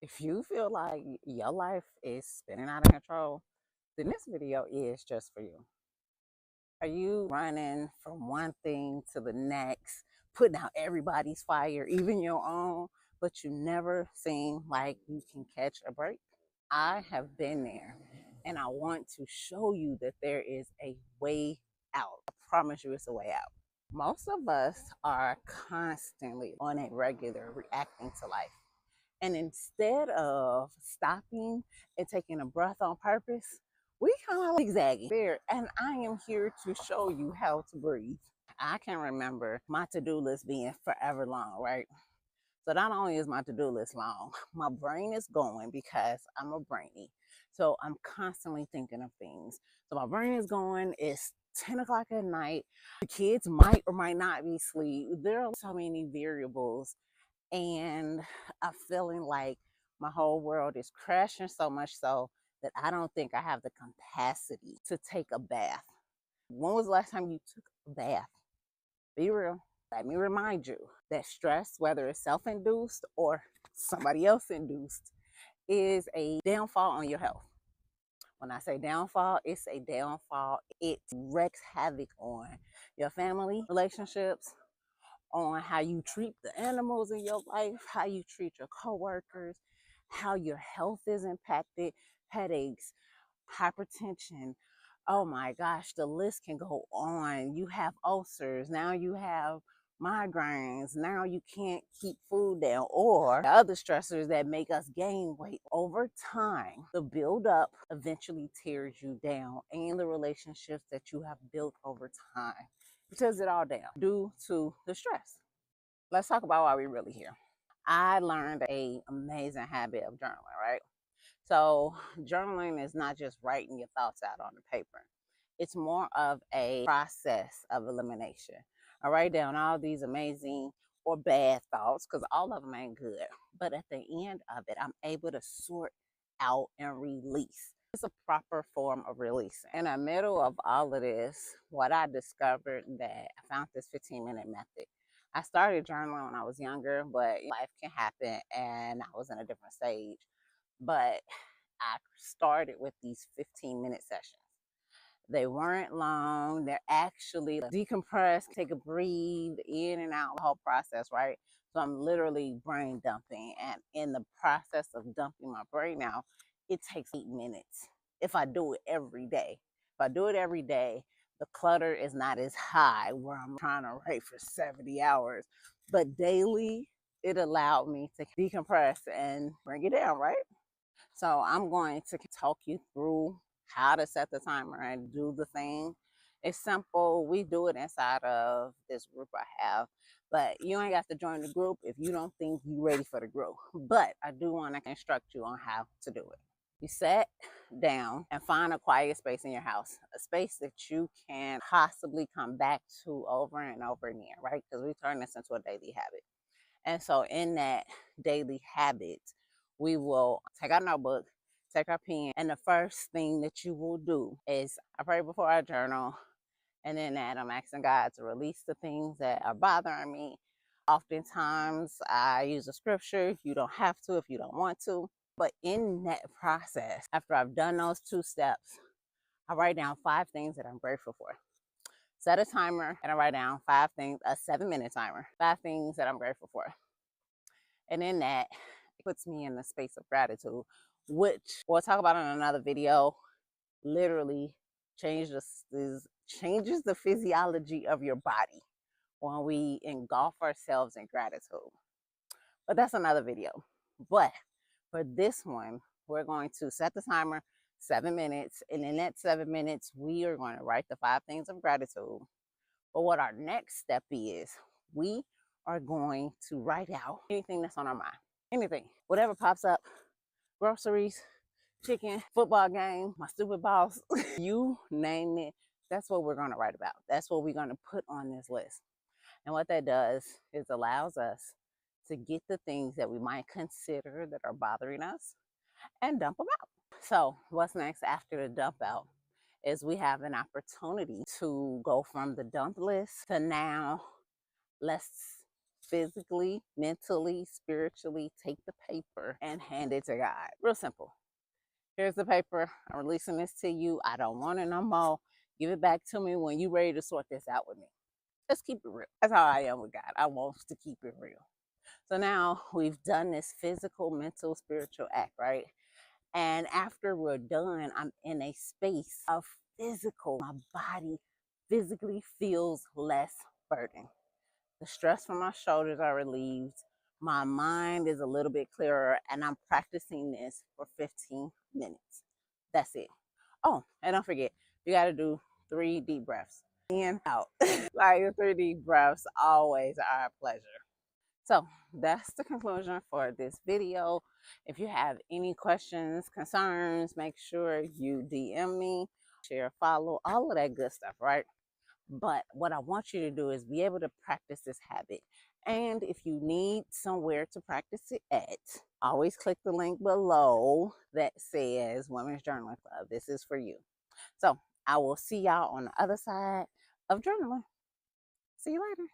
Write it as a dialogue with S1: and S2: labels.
S1: If you feel like your life is spinning out of control, then this video is just for you. Are you running from one thing to the next, putting out everybody's fire, even your own, but you never seem like you can catch a break? I have been there, and I want to show you that there is a way out. I promise you it's a way out. Most of us are constantly on a regular reacting to life. And instead of stopping and taking a breath on purpose, we kind of zigzagging there. And I am here to show you how to breathe. I can remember my to-do list being forever long, right? So not only is my to-do list long, my brain is going because I'm a brainy. So I'm constantly thinking of things. So my brain is going, it's 10 o'clock at night. The kids might or might not be asleep. There are so many variables, and I'm feeling like my whole world is crashing so much so that I don't think I have the capacity to take a bath. When was the last time you took a bath? Be real. Let me remind you that stress, whether it's self-induced or somebody else induced, is a downfall on your health. When I say downfall, it's a downfall. It wreaks havoc on your family relationships, on how you treat the animals in your life, how you treat your coworkers, how your health is impacted, headaches, hypertension. Oh my gosh, the list can go on. You have ulcers, now you have migraines, now you can't keep food down, or the other stressors that make us gain weight. Over time, the buildup eventually tears you down, and the relationships that you have built over time. It tears it all down due to the stress. Let's talk about why we're really here. I learned a amazing habit of journaling, right? So journaling is not just writing your thoughts out on the paper. It's more of a process of elimination. I write down all these amazing or bad thoughts because all of them ain't good. But at the end of it, I'm able to sort out and release. It's a proper form of releasing. In the middle of all of this, what I discovered that I found this 15-minute method. I started journaling when I was younger, but life can happen and I was in a different stage. But I started with these 15-minute sessions. They weren't long. They're actually decompress, take a breathe, in and out, the whole process, right? So I'm literally brain dumping. And in the process of dumping my brain out, it takes 8 minutes if I do it every day. If I do it every day, the clutter is not as high where I'm trying to write for 70 hours. But daily, it allowed me to decompress and bring it down, right? So I'm going to talk you through how to set the timer and do the thing. It's simple. We do it inside of this group I have, but you ain't got to join the group if you don't think you're ready for the group. But I do want to instruct you on how to do it. You sit down and find a quiet space in your house, a space that you can possibly come back to over and over again, right? Because we turn this into a daily habit. And so in that daily habit, we will take our notebook, take our pen, and the first thing that you will do is I pray before I journal, and then that I'm asking God to release the things that are bothering me. Oftentimes I use a scripture. You don't have to if you don't want to. But in that process, after I've done those 2 steps, I write down 5 things that I'm grateful for. Set a timer and I write down 5 things, a 7-minute timer, 5 things that I'm grateful for. And in that, it puts me in the space of gratitude, which we'll talk about in another video, literally changes the physiology of your body when we engulf ourselves in gratitude. But that's another video. But for this one, we're going to set the timer 7 minutes. And in that 7 minutes, we are going to write the 5 things of gratitude. But what our next step is, we are going to write out anything that's on our mind. Anything, whatever pops up, groceries, chicken, football game, my stupid boss, you name it. That's what we're going to write about. That's what we're going to put on this list. And what that does is allows us to get the things that we might consider that are bothering us and dump them out. So what's next after the dump out is we have an opportunity to go from the dump list to now let's physically, mentally, spiritually take the paper and hand it to God. Real simple. Here's the paper. I'm releasing this to you. I don't want it no more. Give it back to me when you're ready to sort this out with me. Let's keep it real. That's how I am with God. I want to keep it real. So now we've done this physical, mental, spiritual act, right? And after we're done, I'm in a space of physical. My body physically feels less burdened. The stress from my shoulders are relieved. My mind is a little bit clearer, and I'm practicing this for 15 minutes. That's it. Oh, and don't forget, you got to do 3 deep breaths. In, out. Like, your 3 deep breaths always are a pleasure. So that's the conclusion for this video. If you have any questions, concerns, make sure you DM me, share, follow, all of that good stuff, right? But what I want you to do is be able to practice this habit. And if you need somewhere to practice it at, always click the link below that says Women's Journaling Club. This is for you. So I will see y'all on the other side of journaling. See you later.